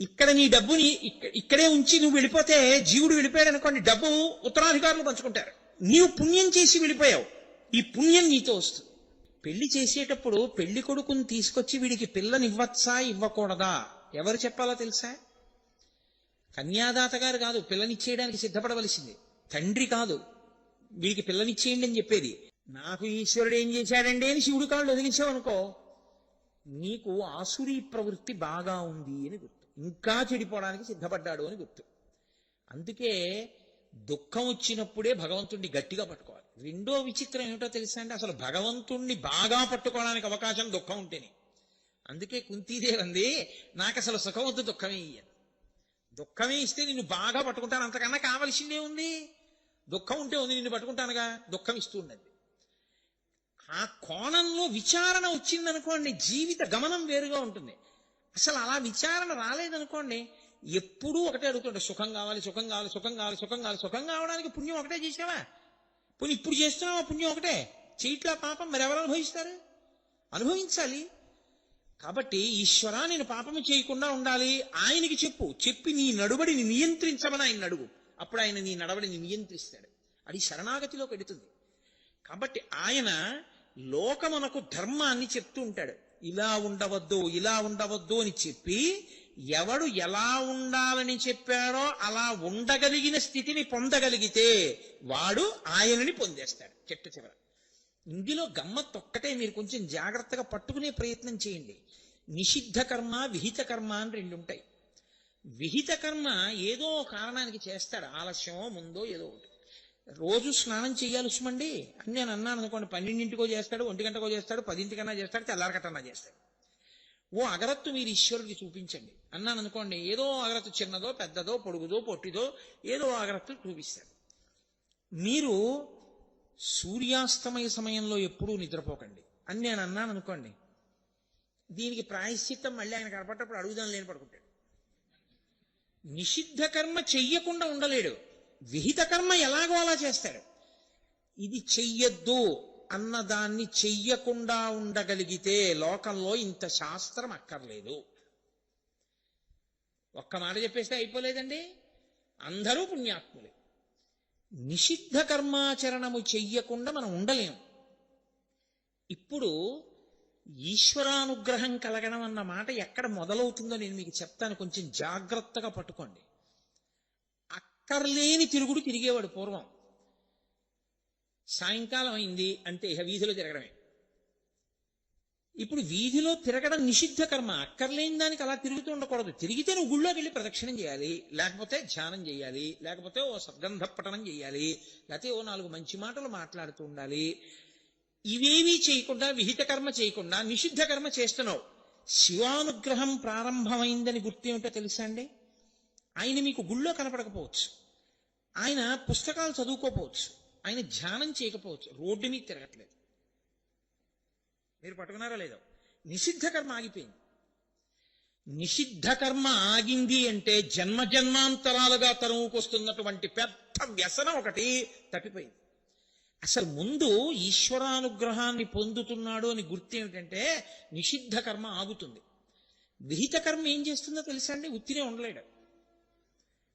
ఇక్కడ నీ డబ్బుని ఇక్కడే ఉంచి నువ్వు వెళ్ళిపోతే జీవుడు వెళ్ళిపోయాడు అనుకోండి, డబ్బు ఉత్తరాధికారులు పంచుకుంటారు. నీవు పుణ్యం చేసి వెళ్ళిపోయావు, ఈ పుణ్యం నీతో వస్తుంది. పెళ్లి చేసేటప్పుడు పెళ్లి కొడుకుని తీసుకొచ్చి వీడికి పిల్లనివ్వచ్చా ఇవ్వకూడదా ఎవరు చెప్పాలో తెలుసా? కన్యాదాత గారు కాదు పిల్లనిచ్చేయడానికి సిద్ధపడవలసింది, తండ్రి కాదు వీడికి పిల్లనిచ్చేయండి అని చెప్పేది. నాకు ఈశ్వరుడు ఏం చేశాడండి అని శివుడు కాళ్ళు వదిలించావనుకో, నీకు ఆసురీ ప్రవృత్తి బాగా ఉంది అని గుర్తు, ఇంకా చెడిపోవడానికి సిద్ధపడ్డాడు అని గుర్తు. అందుకే దుఃఖం వచ్చినప్పుడే భగవంతుణ్ణి గట్టిగా పట్టుకోవాలి. రెండో విచిత్రం ఏమిటో తెలుసా అండి, అసలు భగవంతుణ్ణి బాగా పట్టుకోవడానికి అవకాశం దుఃఖం ఉంటేనే. అందుకే కుంతీదేవి అంది, నాకు అసలు సుఖం వద్దు దుఃఖమే ఇయ్యాను. దుఃఖమే ఇస్తే నిన్ను బాగా పట్టుకుంటాను, అంతకన్నా కావలసిందే ఉంది. దుఃఖం ఉంటే ఉంది, నిన్ను పట్టుకుంటానుగా, దుఃఖం ఇస్తూ ఉన్నది. ఆ కోణంలో విచారణ వచ్చిందనుకోండి, జీవిత గమనం వేరుగా ఉంటుంది. అసలు అలా విచారణ రాలేదనుకోండి, ఎప్పుడూ ఒకటే అడుగుతుంటే సుఖం కావాలి, సుఖం కావాలి, సుఖం కావాలి, సుఖం కావాలి. సుఖం కావడానికి పుణ్యం ఒకటే చేసావా? పోనీ ఇప్పుడు చేస్తున్నావా పుణ్యం ఒకటే? చేయట్లా పాపం, మరి ఎవరు అనుభవిస్తారు? అనుభవించాలి. కాబట్టి ఈశ్వరా నేను పాపము చేయకుండా ఉండాలి ఆయనకి చెప్పి నీ నడుబడిని నియంత్రించమని ఆయన అడుగు, అప్పుడు ఆయన నీ నడవడిని నియంత్రిస్తాడు. అది శరణాగతిలోకి వెడుతుంది. కాబట్టి ఆయన లోకమునకు ధర్మాన్ని చెప్తూ ఉంటాడు. ఇలా ఉండవద్దు, ఇలా ఉండవద్దు అని చెప్పి, ఎవడు ఎలా ఉండాలని చెప్పాడో అలా ఉండగలిగిన స్థితిని పొందగలిగితే వాడు ఆయనని పొందేస్తాడు చెట్టు చివర. ఇందులో గమ్మత్తు ఒక్కటే, మీరు కొంచెం జాగ్రత్తగా పట్టుకునే ప్రయత్నం చేయండి. నిషిద్ధ కర్మ, విహిత కర్మ అని రెండు ఉంటాయి. విహిత కర్మ ఏదో కారణానికి చేస్తాడు, ఆలస్యమో ముందో ఏదో ఒకటి. రోజు స్నానం చేయాలి ఉష్మండి అని నేను అన్నాను అనుకోండి, 12ంటికో చేస్తాడు, 1 గంటకో చేస్తాడు, 10ంటికన్నా చేస్తాడు, తెల్లారకట్టన్నా చేస్తాడు. ఓ అగరత్తు మీరు ఈశ్వరుడికి చూపించండి అన్నాను అనుకోండి, ఏదో అగరత్తు చిన్నదో పెద్దదో పొడుగుదో పొట్టిదో ఏదో అగరత్తు చూపిస్తాడు. మీరు సూర్యాస్తమయ సమయంలో ఎప్పుడూ నిద్రపోకండి అని నేను అన్నాను అనుకోండి, దీనికి ప్రాయశ్చిత్తం మళ్ళీ ఆయన కనపడ్డప్పుడు అడుగుదాం లేని పడుకుంటాడు. నిషిద్ధ కర్మ చెయ్యకుండా ఉండలేడు, విహిత కర్మ ఎలాగో అలా చేస్తాడు. ఇది చెయ్యొద్దు అన్నదాన్ని చెయ్యకుండా ఉండగలిగితే లోకంలో ఇంత శాస్త్రం అక్కర్లేదు. ఒక్క మాట చెప్పేస్తే అయిపోలేదండి, అందరూ పుణ్యాత్ములే. నిషిద్ధ కర్మాచరణము చెయ్యకుండా మనం ఉండలేము. ఇప్పుడు ఈశ్వరానుగ్రహం కలగడం అన్న మాట ఎక్కడ మొదలవుతుందో నేను మీకు చెప్తాను, కొంచెం జాగ్రత్తగా పట్టుకోండి. అక్కర్లేని తిరుగుడు తిరిగేవాడు పూర్వం. సాయంకాలం అయింది అంటే ఇక వీధిలో తిరగడమే. ఇప్పుడు వీధిలో తిరగడం నిషిద్ధ కర్మ, అక్కర్లేని దానికి అలా తిరుగుతూ ఉండకూడదు. తిరిగితే నువ్వు గుళ్ళోకి వెళ్ళి ప్రదక్షిణం చేయాలి, లేకపోతే ధ్యానం చేయాలి, లేకపోతే ఓ సద్గంధ పఠనం చేయాలి, లేకపోతే ఓ 4 మంచి మాటలు మాట్లాడుతూ ఉండాలి. ఇవేమీ చేయకుండా, విహిత కర్మ చేయకుండా నిషిద్ధ కర్మ చేస్తున్నావు. శివానుగ్రహం ప్రారంభమైందని గుర్తేమిటో తెలుసా అండి? ఆయన మీకు గుళ్ళో కనపడకపోవచ్చు, ఆయన పుస్తకాలు చదువుకోపోవచ్చు, ఆయన ధ్యానం చేయకపోవచ్చు, రోడ్డు మీద తిరగట్లేదు. మీరు పట్టుకున్నారా లేదో? నిషిద్ధ కర్మ ఆగిపోయింది. నిషిద్ధ కర్మ ఆగింది అంటే జన్మజన్మాంతరాలుగా తరువుకొస్తున్నటువంటి పెద్ద వ్యసనం ఒకటి తప్పిపోయింది. అసలు ముందు ఈశ్వరానుగ్రహాన్ని పొందుతున్నాడు అని గుర్తేమిటంటే నిషిద్ధ కర్మ ఆగుతుంది. విహిత కర్మ ఏం చేస్తుందో తెలుసా అండి? ఉత్తినే ఉండలేడు.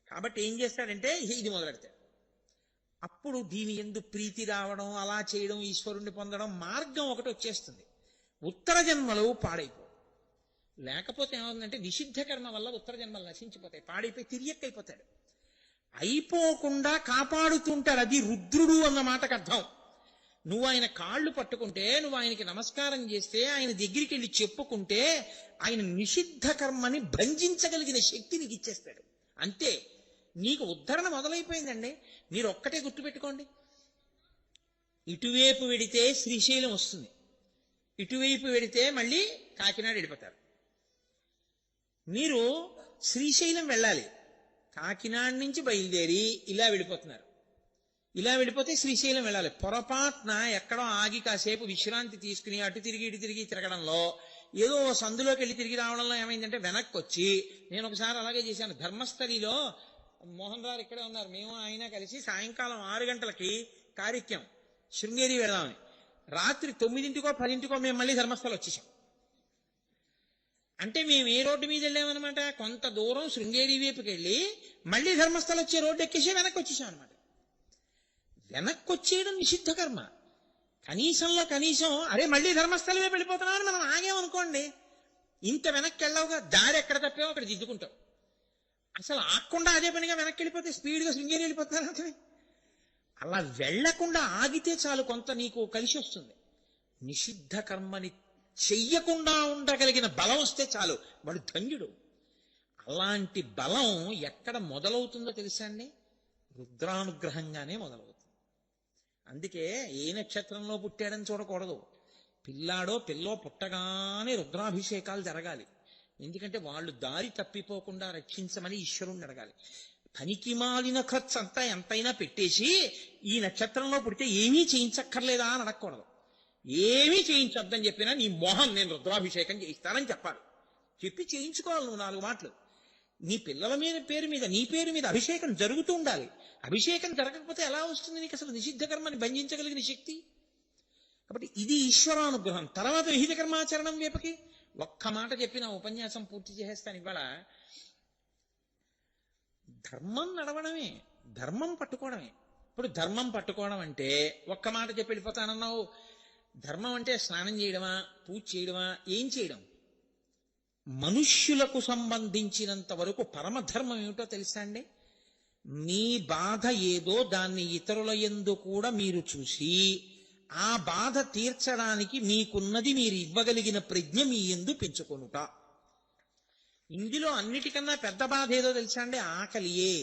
కాబట్టి ఏం చేస్తాడంటే ఇది మొదలెడతాడు. అప్పుడు దీని యందు ప్రీతి రావడం, అలా చేయడం, ఈశ్వరుణ్ణి పొందడం మార్గం ఒకటి వచ్చేస్తుంది. ఉత్తర జన్మలు పాడైపో. లేకపోతే ఏమవుతుందంటే నిషిద్ధ కర్మ వల్ల ఉత్తర జన్మలు నశించిపోతాయి, పాడైపోయి తిరియక్కైపోతాడు. అయిపోకుండా కాపాడుతుంటాడు, అది రుద్రుడు అన్న మాటకు అర్థం. నువ్వు ఆయన కాళ్ళు పట్టుకుంటే, నువ్వు ఆయనకి నమస్కారం చేస్తే, ఆయన దగ్గరికి వెళ్ళి చెప్పుకుంటే ఆయన నిషిద్ధ కర్మని భంజించగలిగిన శక్తి నీకు ఇచ్చేస్తాడు. అంతే, నీకు ఉద్ధరణ మొదలైపోయిందండి. మీరు ఒక్కటే గుర్తుపెట్టుకోండి, ఇటువైపు వెడితే శ్రీశైలం వస్తుంది, ఇటువైపు వెడితే మళ్ళీ కాకినాడ వెళ్ళిపోతారు. మీరు శ్రీశైలం వెళ్ళాలి, కాకినాడ నుంచి బయలుదేరి ఇలా వెళ్ళిపోతున్నారు, ఇలా వెళ్ళిపోతే శ్రీశైలం వెళ్ళాలి. పొరపాటున ఎక్కడో ఆగి కాసేపు విశ్రాంతి తీసుకుని అటు తిరిగి ఇటు తిరిగి తిరగడంలో, ఏదో సందులోకి వెళ్ళి తిరిగి రావడంలో ఏమైందంటే వెనక్కి వచ్చి, నేను ఒకసారి అలాగే చేశాను. ధర్మస్థలిలో మోహన్ రావు ఇక్కడే ఉన్నారు, మేము ఆయన కలిసి సాయంకాలం 6 గంటలకి కార్యక్రమం శృంగేరి వెళదామని, రాత్రి 9ంటికో 10ంటికో మేము మళ్ళీ ధర్మస్థలం వచ్చేసాం. అంటే మేము ఏ రోడ్డు మీద వెళ్ళామన్నమాట, కొంత దూరం శృంగేరి వైపుకి వెళ్ళి మళ్ళీ ధర్మస్థలం వచ్చే రోడ్డు ఎక్కేసి వెనక్కి వచ్చేసాం అనమాట. వెనక్కి వచ్చేయడం నిషిద్ధ కర్మ. కనీసంలో కనీసం అరే మళ్ళీ ధర్మస్థలం వైపు వెళ్ళిపోతున్నామని మనం ఆగామనుకోండి, ఇంత వెనక్కి వెళ్ళవుగా, దారి ఎక్కడ తప్పావో అక్కడ దిద్దుకుంటాం. అసలు ఆగకుండా అదే పనిగా వెనక్కి వెళ్ళిపోతే స్పీడ్గా శృంగేరి వెళ్ళిపోతున్నారు అంటే. అలా వెళ్లకుండా ఆగితే చాలు, కొంత నీకు కలిసి వస్తుంది. నిషిద్ధ కర్మని చెయ్యకుండా ఉండగలిగిన బలం వస్తే చాలు, వాడు ధన్యుడు. అలాంటి బలం ఎక్కడ మొదలవుతుందో తెలుసా అండి? రుద్రానుగ్రహంగానే మొదలవుతుంది. అందుకే ఏ నక్షత్రంలో పుట్టాడని చూడకూడదు. పిల్లాడో పిల్లో పుట్టగానే రుద్రాభిషేకాలు జరగాలి. ఎందుకంటే వాళ్ళు దారి తప్పిపోకుండా రక్షించమని ఈశ్వరుణ్ణి అడగాలి. పనికి మాలిన ఖర్చు అంతా ఎంతైనా పెట్టేసి ఈ నక్షత్రంలో పుడితే ఏమీ చేయించక్కర్లేదా అని అడగకూడదు. ఏమీ చేయించొద్దని చెప్పినా నీ మొహం నేను రుద్రాభిషేకం చేయిస్తానని చెప్పాలి. చెప్పి చేయించుకోవాలి నువ్వు 4 మాటలు. నీ పిల్లల మీద పేరు మీద నీ పేరు మీద అభిషేకం జరుగుతూ ఉండాలి. అభిషేకం జరగకపోతే ఎలా వస్తుంది నీకు అసలు నిషిద్ధ కర్మని బంధించగలిగిన శక్తి? కాబట్టి ఇది ఈశ్వరానుగ్రహం. తర్వాత విహిత కర్మాచరణం వైపుకి ఒక్క మాట చెప్పిన ఉపన్యాసం పూర్తి చేసేస్తాను ఇవాళ. ధర్మం నడవడమే, ధర్మం పట్టుకోవడమే. ఇప్పుడు ధర్మం పట్టుకోవడం అంటే ఒక్క మాట చెప్పి వెళ్ళిపోతానన్నావు. ధర్మం అంటే స్నానం చేయడమా, పూజ చేయడమా, ఏం చేయడం? మనుష్యులకు సంబంధించినంత వరకు పరమధర్మం ఏమిటో తెలుసా అండి? మీ బాధ ఏదో దాన్ని ఇతరుల యందు కూడా మీరు చూసి ఆ బాధ తీర్చడానికి మీకున్నది మీరు ఇవ్వగలిగిన ప్రజ్ఞ మీ యందు పెంచుకొనుట. ఇందులో అన్నిటికన్నా పెద్ద బాధ ఏదో తెలుసా అండి? ఆకలియే.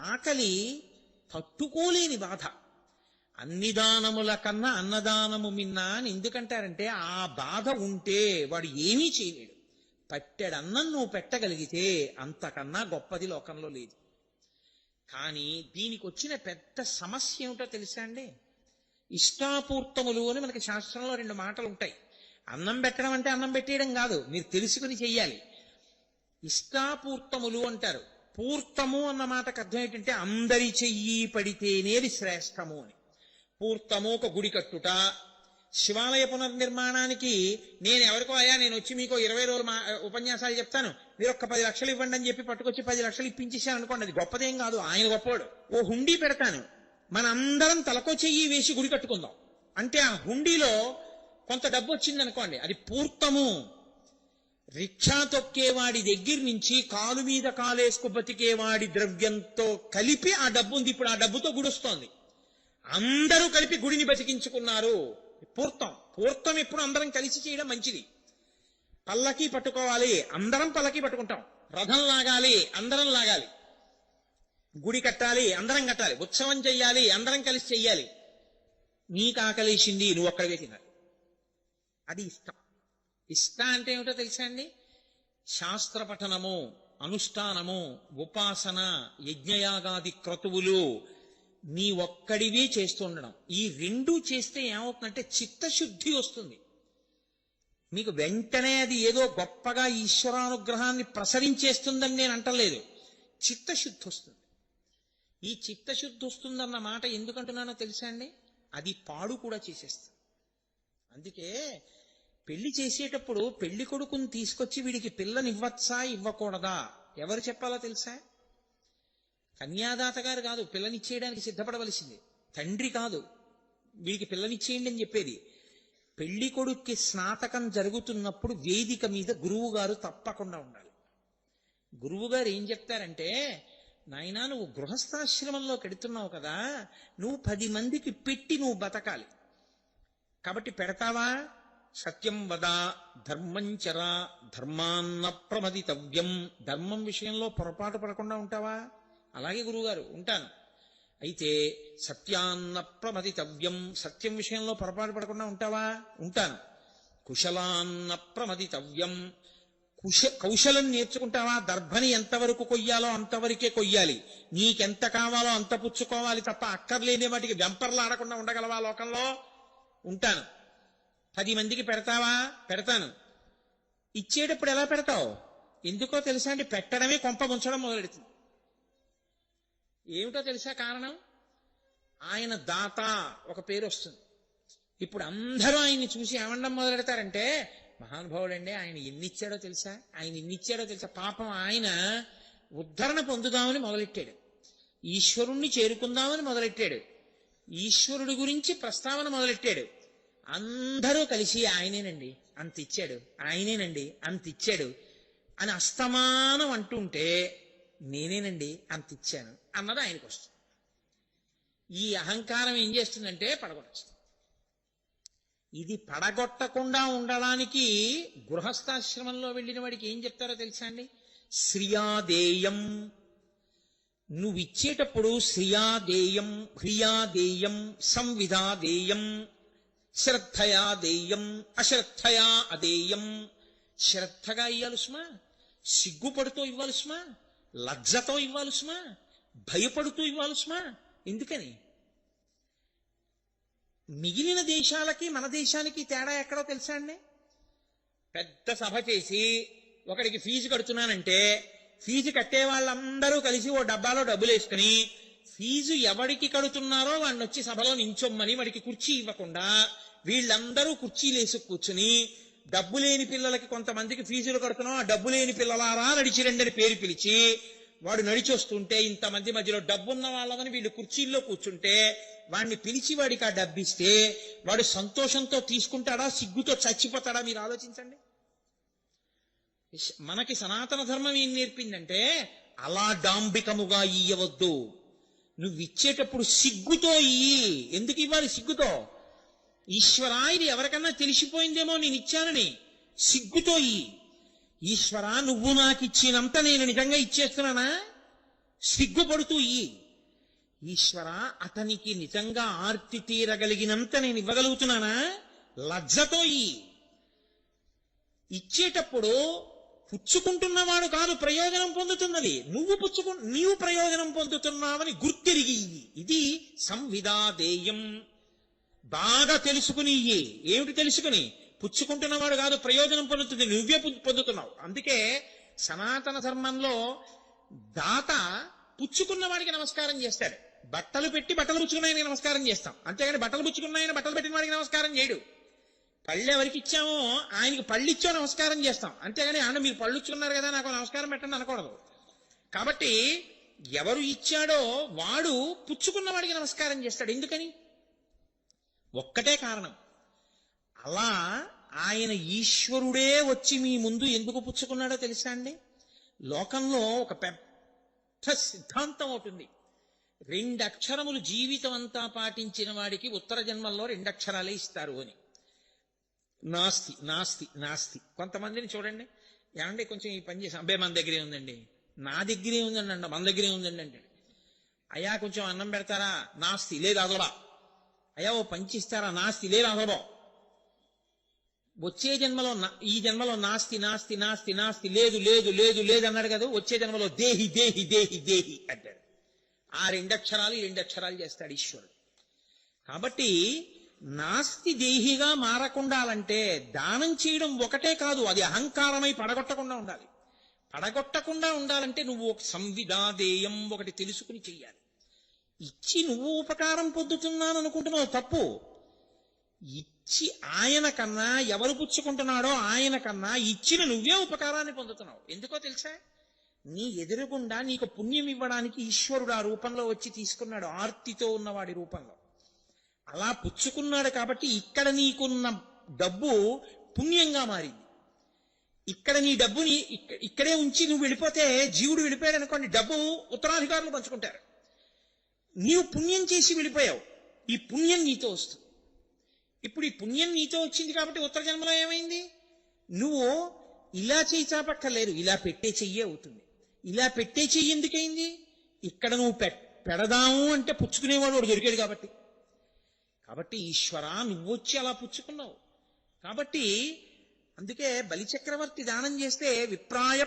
ఆకలి తట్టుకోలేని బాధ. అన్ని దానముల కన్నా అన్నదానము మిన్నా అని ఎందుకంటారంటే ఆ బాధ ఉంటే వాడు ఏమీ చేయలేడు. పట్టెడన్నం నువ్వు పెట్టగలిగితే అంతకన్నా గొప్పది లోకంలో లేదు. కానీ దీనికి వచ్చిన పెద్ద సమస్య ఏమిటో తెలుసా అండి? ఇష్టాపూర్తములు అని మనకి శాస్త్రంలో 2 మాటలు ఉంటాయి. అన్నం పెట్టడం అంటే అన్నం పెట్టేయడం కాదు, మీరు తెలుసుకుని చెయ్యాలి. ఇష్టాపూర్తములు అంటారు. పూర్తము అన్న మాటకు అర్థం ఏంటంటే అందరి చెయ్యి పడితేనేది శ్రేష్టము అని. పూర్తము ఒక గుడి కట్టుట, శివాలయ పునర్నిర్మాణానికి నేను ఎవరికో అయ్యా నేను వచ్చి మీకు 20 రోజులు ఉపన్యాసాలు చెప్తాను, మీరు ఒక్క 10 లక్షలు ఇవ్వండి అని చెప్పి పట్టుకొచ్చి 10 లక్షలు ఇప్పించేసాను అనుకోండి, అది గొప్పదేం కాదు, ఆయన గొప్పవాడు. ఓ హుండీ పెడతాను, మనందరం తలకో చెయ్యి వేసి గుడి కట్టుకుందాం అంటే ఆ హుండీలో కొంత డబ్బు వచ్చింది అనుకోండి, అది పూర్తము. రిక్షా తొక్కేవాడి దగ్గర నుంచి కాలు మీద కాలేసుకు బతికేవాడి ద్రవ్యంతో కలిపి ఆ డబ్బు ఉంది. ఇప్పుడు ఆ డబ్బుతో గుడి వస్తోంది. అందరూ కలిపి గుడిని బతికించుకున్నారు. పూర్తం. పూర్తం ఎప్పుడు అందరం కలిసి చేయడం మంచిది. పల్లకి పట్టుకోవాలి, అందరం పల్లకి పట్టుకుంటాం. రథం లాగాలి, అందరం లాగాలి. గుడి కట్టాలి, అందరం కట్టాలి. ఉత్సవం చెయ్యాలి, అందరం కలిసి చెయ్యాలి. నీకు ఆకలేసింది, నువ్వు ఒక్కడివే తినాలి. అది ఇష్టం. ఇష్టం అంటే ఏమిటో తెలుసా అండి? శాస్త్ర పఠనము, అనుష్ఠానము, ఉపాసన, యజ్ఞయాగాది క్రతువులు నీ ఒక్కడివే చేస్తుండడం. ఈ 2 చేస్తే ఏమవుతుందంటే చిత్తశుద్ధి వస్తుంది. మీకు వెంటనే అది ఏదో గొప్పగా ఈశ్వరానుగ్రహాన్ని ప్రసరించేస్తుందని నేను అంటలేదు. చిత్తశుద్ధి వస్తుంది. ఈ చిత్తశుద్ధి వస్తుందన్న మాట ఎందుకంటున్నానో తెలుసా అండి? అది పాడు కూడా చేసేస్తుంది. అందుకే పెళ్లి చేసేటప్పుడు పెళ్లి కొడుకుని తీసుకొచ్చి వీడికి పిల్లనివ్వచ్చా ఇవ్వకూడదా ఎవరు చెప్పాలో తెలుసా? కన్యాదాత గారు కాదు పిల్లనిచ్చేయడానికి సిద్ధపడవలసింది. తండ్రి కాదు వీడికి పిల్లనిచ్చేయండి అని చెప్పేది. పెళ్లి కొడుక్కి స్నాతకం జరుగుతున్నప్పుడు వేదిక మీద గురువు గారు తప్పకుండా ఉండాలి. గురువు గారు ఏం చెప్తారంటే, నాయనా నువ్వు గృహస్థాశ్రమంలో కడుతున్నావు కదా, నువ్వు 10 మందికి పెట్టి నువ్వు బతకాలి. కాబట్టి పెడతావా? సత్యం వద ధర్మంచర ధర్మాన్న ప్రమదితవ్యం. ధర్మం విషయంలో పొరపాటు పడకుండా ఉంటావా? అలాగే గురువుగారు ఉంటాను. అయితే సత్యాన్న ప్రమదితవ్యం. సత్యం విషయంలో పొరపాటు పడకుండా ఉంటావా? ఉంటాను. కుశలాన్న ప్రమదితవ్యం. కౌశలం నేర్చుకుంటావా? దర్భని ఎంతవరకు కొయ్యాలో అంతవరకే కొయ్యాలి. నీకెంత కావాలో అంత పుచ్చుకోవాలి తప్ప అక్కర్లేని వాటికి వెంపర్లాడకుండా ఉండగలవా లోకంలో? ఉంటాను. 10 మందికి పెడతావా? పెడతాను. ఇచ్చేటప్పుడు ఎలా పెడతావు? ఎందుకో తెలుసా అండి? పెట్టడమే కొంప ముంచడం మొదలెడుతుంది. ఏమిటో తెలుసా కారణం? ఆయన దాత ఒక పేరు వస్తుంది. ఇప్పుడు అందరూ ఆయన్ని చూసి ఏమండం మొదలెడతారంటే, మహానుభావుడండి. ఆయన ఎన్ని ఇచ్చాడో తెలుసా? పాపం ఆయన ఉద్ధరణ పొందుదామని మొదలెట్టాడు, ఈశ్వరుణ్ణి చేరుకుందామని మొదలెట్టాడు, ఈశ్వరుడి గురించి ప్రస్తావన మొదలెట్టాడు. అందరూ కలిసి ఆయనేనండి అంత ఇచ్చాడు, ఆయనేనండి అంత ఇచ్చాడు అని అస్తమానం అంటుంటే నేనేనండి అంత ఇచ్చాను అన్నది ఆయనకు వస్తుంది. ఈ అహంకారం ఏం చేస్తుందంటే పడగొట్టేస్తుంది. ఇది పడగొట్టకుండా ఉండడానికి గృహస్థాశ్రమంలో వెళ్ళిన వాడికి ఏం చెప్తారో తెలుసా అండి? శ్రియాదేయం. నువ్వు ఇచ్చేటప్పుడు శ్రియాదేయం, హ్రియాదేయం, సంవిధాదేయం, శ్రద్ధయా దేయం, అశ్రద్ధయా అదేయం. శ్రద్ధగా ఇవ్వాలి సుమా, సిగ్గుపడుతూ ఇవ్వాలి సుమా, లజ్జతో ఇవ్వాలి సుమా, భయపడుతూ ఇవ్వాలి సుమా. ఎందుకని? మిగిలిన దేశాలకి మన దేశానికి తేడా ఎక్కడో తెలుసా అండి? పెద్ద సభ చేసి ఒకడికి ఫీజు కడుతున్నానంటే ఫీజు కట్టే వాళ్ళందరూ కలిసి ఓ డబ్బాలో డబ్బులు వేసుకుని ఫీజు ఎవడికి కడుతున్నారో వాడిని వచ్చి సభలో నించొమ్మని వాడికి కుర్చీ ఇవ్వకుండా వీళ్ళందరూ కుర్చీలు వేసి కూర్చుని డబ్బు లేని పిల్లలకి కొంతమందికి ఫీజులు కడుతున్నాం, ఆ డబ్బు లేని పిల్లలారా నడిచిరండి అని పేరు పిలిచి వాడు నడిచొస్తుంటే ఇంతమంది మధ్యలో డబ్బున్న వాళ్ళని వీళ్ళు కుర్చీల్లో కూర్చుంటే వాడిని పిలిచి వాడికి ఆ డబ్బిస్తే వాడు సంతోషంతో తీసుకుంటాడా, సిగ్గుతో చచ్చిపోతాడా? మీరు ఆలోచించండి. మనకి సనాతన ధర్మం ఏం నేర్పిందంటే అలా డాంబికముగా ఇయ్యవద్దు. నువ్వు ఇచ్చేటప్పుడు సిగ్గుతో ఇయ్యి. ఎందుకు ఇవ్వాలి సిగ్గుతో? ఈశ్వరా, ఇది ఎవరికన్నా తెలిసిపోయిందేమో నేను ఇచ్చానని సిగ్గుతో ఇయ్యి. ఈశ్వరా, నువ్వు నాకు ఇచ్చినంత నేను నిజంగా ఇచ్చేస్తున్నానా? సిగ్గుపడుతూ ఇయ్యి. ఈశ్వరా, అతనికి నిజంగా ఆర్తి తీరగలిగినంత నేను ఇవ్వగలుగుతున్నానా? లజ్జతో ఇయ్యి. ఇచ్చేటప్పుడు పుచ్చుకుంటున్నవాడు కాదు ప్రయోజనం పొందుతున్నది, నీవు ప్రయోజనం పొందుతున్నావని గుర్తిరిగి. ఇది సంవిధాదేయం. బాగా తెలుసుకుని ఇయ్యి. ఏమిటి తెలుసుకుని? పుచ్చుకుంటున్నవాడు కాదు ప్రయోజనం పొందుతుంది, నువ్వే పొందుతున్నావు. అందుకే సనాతన ధర్మంలో దాత పుచ్చుకున్న వాడికి నమస్కారం చేస్తాడు. బట్టలు పెట్టి బట్టలు పుచ్చుకున్నాయని నమస్కారం చేస్తాం, అంతేగాని బట్టలు పుచ్చుకున్నాయని బట్టలు పెట్టిన వాడికి నమస్కారం చేయడు. పళ్ళు ఎవరికి ఇచ్చామో ఆయనకి పళ్ళు ఇచ్చో నమస్కారం చేస్తాం, అంతేగాని ఆయన మీరు పళ్ళు ఇచ్చుకున్నారు కదా నాకు నమస్కారం పెట్టండి అనకూడదు. కాబట్టి ఎవరు ఇచ్చాడో వాడు పుచ్చుకున్న వాడికి నమస్కారం చేస్తాడు. ఎందుకని? ఒక్కటే కారణం. అలా ఆయన ఈశ్వరుడే వచ్చి మీ ముందు ఎందుకు పుచ్చుకున్నాడో తెలుసా అండి? లోకంలో ఒక పెద్ద సిద్ధాంతం అవుతుంది. 2 అక్షరములు జీవితం అంతా పాటించిన వాడికి ఉత్తర జన్మల్లో 2 అక్షరాలే ఇస్తారు అని. నాస్తి నాస్తి నాస్తి. కొంతమందిని చూడండి, ఏమంటే కొంచెం ఈ పని చేసాం, అబ్బాయి మన దగ్గరే ఉందండి, నా దగ్గరే ఉందండి అంట, మన దగ్గరే ఉందండి అంటే. అయ్యా కొంచెం అన్నం పెడతారా? నాస్తి, లేదు అదోడా. అయ్యా ఓ పంచిస్తారా? నాస్తి, లేదు అదోడా. వచ్చే జన్మలో ఈ జన్మలో నాస్తి నాస్తి నాస్తి నాస్తి, లేదు లేదు లేదు లేదు అన్నాడు కదా, వచ్చే జన్మలో దేహి దేహి దేహి దేహి అంటాడు. ఆ 2 అక్షరాలు ఈ 2 అక్షరాలు చేస్తాడు ఈశ్వరుడు. కాబట్టి నాస్తి దేహిగా మారకుండాలంటే దానం చేయడం ఒకటే కాదు, అది అహంకారమై పడగొట్టకుండా ఉండాలి. పడగొట్టకుండా ఉండాలంటే నువ్వు ఒక సంవిధాదేయం ఒకటి తెలుసుకుని చెయ్యాలి. ఇచ్చి నువ్వు ఉపకారం పొందుతున్నాను అనుకుంటున్నావు, తప్పు. ఇచ్చి ఆయన కన్నా ఎవరు పుచ్చుకుంటున్నాడో ఆయన కన్నా ఇచ్చిన నువ్వే ఉపకారాన్ని పొందుతున్నావు. ఎందుకో తెలుసా? నీ ఎదురుగుండా నీకు పుణ్యం ఇవ్వడానికి ఈశ్వరుడు ఆ రూపంలో వచ్చి తీసుకున్నాడు, ఆర్తితో ఉన్నవాడి రూపంలో. అలా పుచ్చుకున్నాడు కాబట్టి ఇక్కడ నీకున్న డబ్బు పుణ్యంగా మారింది. ఇక్కడ నీ డబ్బుని ఇక్కడే ఉంచి నువ్వు వెళ్ళిపోతే, జీవుడు వెళ్ళిపోయాడు అనుకోండి, డబ్బు ఉత్తరాధికారులు పంచుకుంటారు. నీవు పుణ్యం చేసి వెళ్ళిపోయావు, ఈ పుణ్యం నీతో వస్తుంది. ఇప్పుడు ఈ పుణ్యం నీతో వచ్చింది కాబట్టి ఉత్తర జన్మలో ఏమైంది? నువ్వు ఇలా చెయ్యి చాపక్కర్లేదు, ఇలా పెట్టే చెయ్యే అవుతుంది. ఇలా పెట్టే చెయ్యి ఎందుకైంది? ఇక్కడ నువ్వు పెడదాము అంటే పుచ్చుకునేవాడు వాడు దొరికాడు కాబట్టి. కాబట్టి ఈశ్వరా, నువ్వు వచ్చి అలా పుచ్చుకున్నావు. కాబట్టి అందుకే బలిచక్రవర్తి దానం చేస్తే విప్రాయ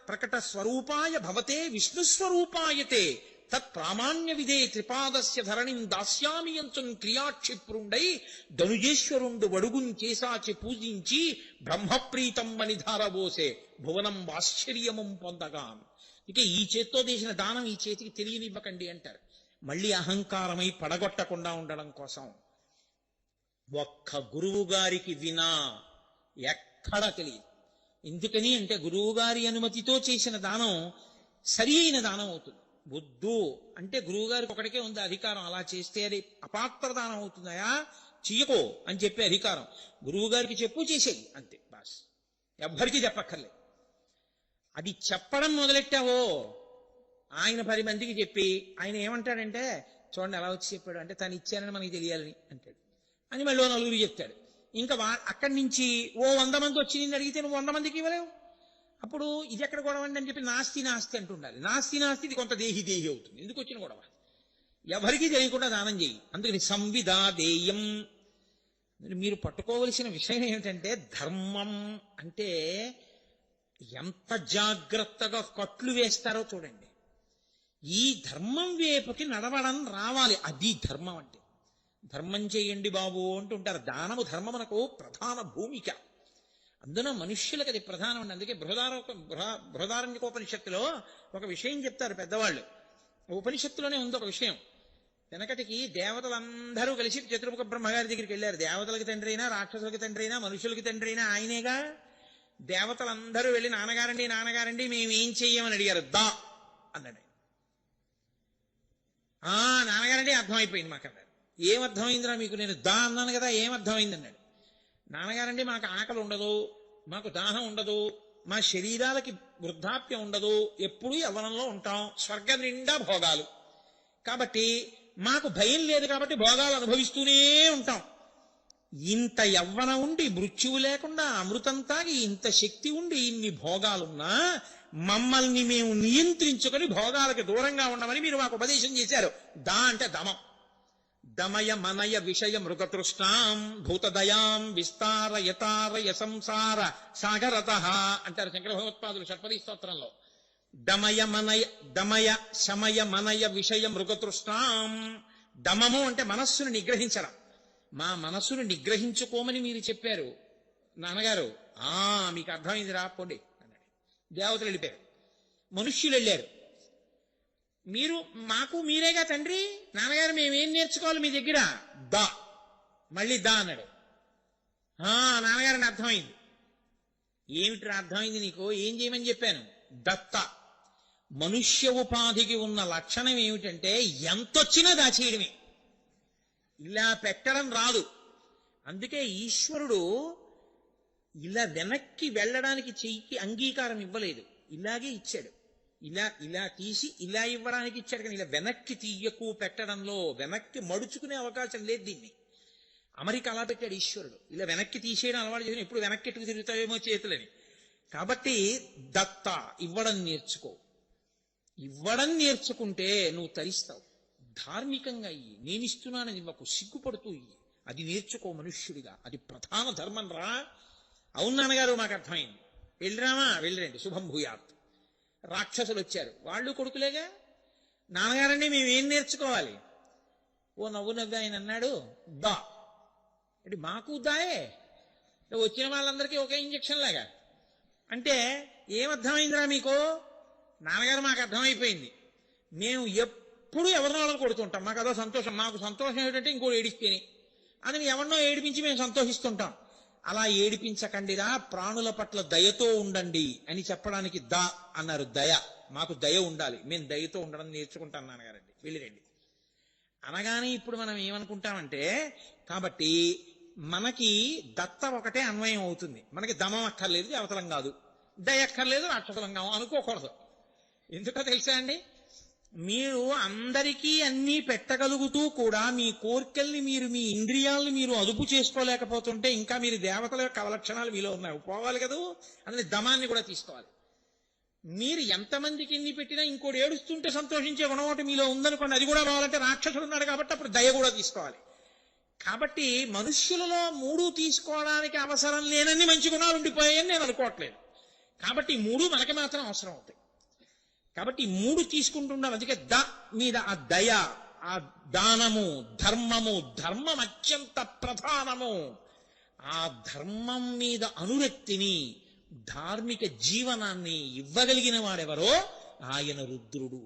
ప్రకట స్వరూపాయ భవతే విష్ణుస్వరూపాయతే తత్ ప్రామాణ్య విదే త్రిపాదస్య ధరణిం దాస్యామి యంచం క్రియాక్షిప్రుండై ధనుజేశ్వరుండు వడుగుం చేసాచి పూజించి బ్రహ్మప్రీతం అని ధారబోసే భువనం ఆశ్చర్యమం పొందగా. ఇక ఈ చేత్తో చేసిన దానం ఈ చేతికి తెలియనివ్వకండి అంటారు. మళ్ళీ అహంకారమై పడగొట్టకుండా ఉండడం కోసం ఒక్క గురువు గారికి వినా ఎక్కడా తెలియదు. ఎందుకని అంటే గురువుగారి అనుమతితో చేసిన దానం సరి అయిన దానం అవుతుంది. వద్దు అంటే గురువుగారికి ఒకటికే ఉంది అధికారం, అలా చేస్తే అది అపాత్ర దానం అవుతుందయా చెయ్యకో అని చెప్పే అధికారం. గురువుగారికి చెప్పు, చేసేది అంతే బాస్, ఎవ్వరికీ చెప్పక్కర్లేదు. అది చెప్పడం మొదలెట్టావో ఆయన 10 మందికి చెప్పి ఆయన ఏమంటాడంటే చూడండి ఎలా వచ్చి చెప్పాడు అంటే తను ఇచ్చానని మనకి తెలియాలని అంటాడు అని మళ్ళీ 4 చెప్తాడు. ఇంకా అక్కడి నుంచి 100 మంది వచ్చి నిన్ను అడిగితే నువ్వు 100 మందికి ఇవ్వలేవు. అప్పుడు ఇది ఎక్కడ గొడవ అని చెప్పి నాస్తి నాస్తి అంటుండాలి. నాస్తి నాస్తి ఇది కొంత దేహి దేహి అవుతుంది. ఎందుకు వచ్చిన గొడవ? ఎవరికీ తెలియకుండా దానం చేయి. అందుకని సంవిదాదేయం. మీరు పట్టుకోవలసిన విషయం ఏమిటంటే ధర్మం అంటే ఎంత జాగ్రత్తగా కట్లు వేస్తారో చూడండి. ఈ ధర్మం వైపుకి నడవడం రావాలి, అది ధర్మం అంటే. ధర్మం చేయండి బాబు అంటుంటారు. దానము ధర్మమునకు ప్రధాన భూమిక. అందున మనుష్యులకు అది ప్రధానం అండి. అందుకే బృహదారణ్యకోపనిషత్తులో ఒక విషయం చెప్తారు పెద్దవాళ్ళు. ఉపనిషత్తులోనే ఉంది ఒక విషయం. వెనకటికి దేవతలందరూ కలిసి చతుర్ముఖ బ్రహ్మగారి దగ్గరికి వెళ్ళారు. దేవతలకి తండ్రి అయినా, రాక్షసులకి తండ్రి అయినా, మనుషులకి తండ్రి అయినా ఆయనేగా. దేవతలందరూ వెళ్ళి నాన్నగారండి నాన్నగారండి మేమేం చెయ్యమని అడిగారు. దా అన్నాడు. నాన్నగారండి అర్థమైపోయింది మాకు అన్నాడు. ఏమర్థమైందిరా మీకు? నేను దా అన్నాను కదా, ఏమర్థమైంది అన్నాడు. నాన్నగారండి మాకు ఆకలి ఉండదు, మాకు దాహం ఉండదు, మా శరీరాలకి వృద్ధాప్యం ఉండదు, ఎప్పుడూ యవ్వనంలో ఉంటాం, స్వర్గం నిండా భోగాలు, కాబట్టి మాకు భయం లేదు, కాబట్టి భోగాలు అనుభవిస్తూనే ఉంటాం. ఇంత యవ్వనం ఉండి మృత్యువు లేకుండా అమృతం తాగి ఇంత శక్తి ఉండి ఇన్ని భోగాలున్నా మమ్మల్ని మేము నియంత్రించుకొని భోగాలకు దూరంగా ఉండమని మీరు మాకు ఉపదేశం చేశారు. దా అంటే దమం. దమయ మనయ విషయ మృగతృష్ణాం భూతదయాం విస్తార యతారయ సంసార సాగరత అంటారు శంకర భగవత్పాదులు షట్పదీ స్తోత్రంలో. దమయ శమయ మనయ విషయ మృగతృష్ణాం. దమము అంటే మనస్సును నిగ్రహించడం. మా మనస్సును నిగ్రహించుకోమని మీరు చెప్పారు నాన్నగారు. మీకు అర్థమైంది రా పోండి అన్నాడు. దేవతలు వెళ్ళిపోయారు, మనుష్యులు వెళ్ళారు. మీరు మాకు మీరేగా తండ్రి, నాన్నగారు మేమేం నేర్చుకోవాలి మీ దగ్గర? దా, మళ్ళీ దా అన్నాడు. నాన్నగారిని అర్థమైంది. ఏమిటి అర్థమైంది నీకు? ఏం చేయమని చెప్పాను? దత్త. మనుష్య ఉపాధికి ఉన్న లక్షణం ఏమిటంటే ఎంతొచ్చినా దాచేయడమే, ఇలా పెట్టడం రాదు. అందుకే ఈశ్వరుడు ఇలా వెనక్కి వెళ్ళడానికి చెయ్యికి అంగీకారం ఇవ్వలేదు, ఇలాగే ఇచ్చాడు. ఇలా తీసి ఇలా ఇవ్వడానికి ఇచ్చాడు, కానీ ఇలా వెనక్కి తీయకు పెట్టడంలో వెనక్కి మడుచుకునే అవకాశం లేదు. దీన్ని అమెరికా అలా పెట్టాడు ఈశ్వరుడు. ఇలా వెనక్కి తీసేయడం అలవాటు చేసిన ఎప్పుడు వెనక్కి ఎట్టుకు తిరుగుతావేమో చేతులని. కాబట్టి దత్త, ఇవ్వడం నేర్చుకో. ఇవ్వడం నేర్చుకుంటే నువ్వు తరిస్తావు. ధార్మికంగా ఇయ్యి, నేనిస్తున్నానని ఇవ్వకు, సిగ్గుపడుతూ ఇయ్యి. అది నేర్చుకో మనుష్యుడిగా, అది ప్రధాన ధర్మం రా. అవును నాన్నగారు మాకు అర్థమైంది, వెళ్ళిరామా? వెళ్ళిరండి, శుభం భూయాత్. రాక్షసులు వచ్చారు, వాళ్ళు కొడుకులేగా. నాన్నగారండి మేమేం నేర్చుకోవాలి? ఓ నవ్వు నవ్వు ఆయన అన్నాడు, దా. అంటే మాకు దాయే, వచ్చిన వాళ్ళందరికీ ఒకే ఇంజక్షన్ లాగా. అంటే ఏమర్థమైందిరా మీకు? నాన్నగారు మాకు అర్థమైపోయింది, మేము ఎప్పుడు ఎవరినో వాళ్ళని కొడుతుంటాం, మాకు అదో సంతోషం. మాకు సంతోషం ఏమిటంటే ఇంకోటి ఏడిస్తేనే, అని ఎవరినో ఏడిపించి మేము సంతోషిస్తుంటాం. అలా ఏడిపించకండిరా, ప్రాణుల పట్ల దయతో ఉండండి అని చెప్పడానికి దా అన్నారు. దయ, మాకు దయ ఉండాలి, మేము దయతో ఉండడం నేర్చుకుంటాం నాన్నగారండి, వెళ్ళిరండి అనగానే ఇప్పుడు మనం ఏమనుకుంటామంటే, కాబట్టి మనకి దత్త ఒకటే అన్వయం అవుతుంది. మనకి దమం అక్కర్లేదు, దేవతలం కాదు, దయ అక్కర్లేదు, రాక్షసులం కాదు అనుకోకూడదు. ఎందుకో తెలుసా అండి, మీరు అందరికీ అన్నీ పెట్టగలుగుతూ కూడా మీ కోరికల్ని మీరు, మీ ఇంద్రియాలను మీరు అదుపు చేసుకోలేకపోతుంటే ఇంకా మీరు దేవతల యొక్క అవలక్షణాలు మీలో ఉన్నాయి, పోవాలి కదా. అందుకని దమాన్ని కూడా తీసుకోవాలి. మీరు ఎంతమందికి ఎన్ని పెట్టినా ఇంకోటి ఏడుస్తుంటే సంతోషించే గుణం ఒకటి మీలో ఉందనుకోండి, అది కూడా రావాలంటే రాక్షసుడు ఉన్నాడు కాబట్టి అప్పుడు దయ కూడా తీసుకోవాలి. కాబట్టి మనుష్యులలో 3 తీసుకోవడానికి అవసరం లేనన్ని మంచి గుణాలు ఉండిపోయాయని నేను అనుకోవట్లేదు. కాబట్టి 3 మనకి మాత్రం అవసరం అవుతాయి. కాబట్టి 3 తీసుకుంటున్నాం. అందుకే ద మీద ఆ దయ, ఆ దానము, ధర్మము. ధర్మం అత్యంత ప్రధానము. ఆ ధర్మం మీద అనురక్తిని, ధార్మిక జీవనాన్ని ఇవ్వగలిగిన వాడెవరో ఆయన రుద్రుడు.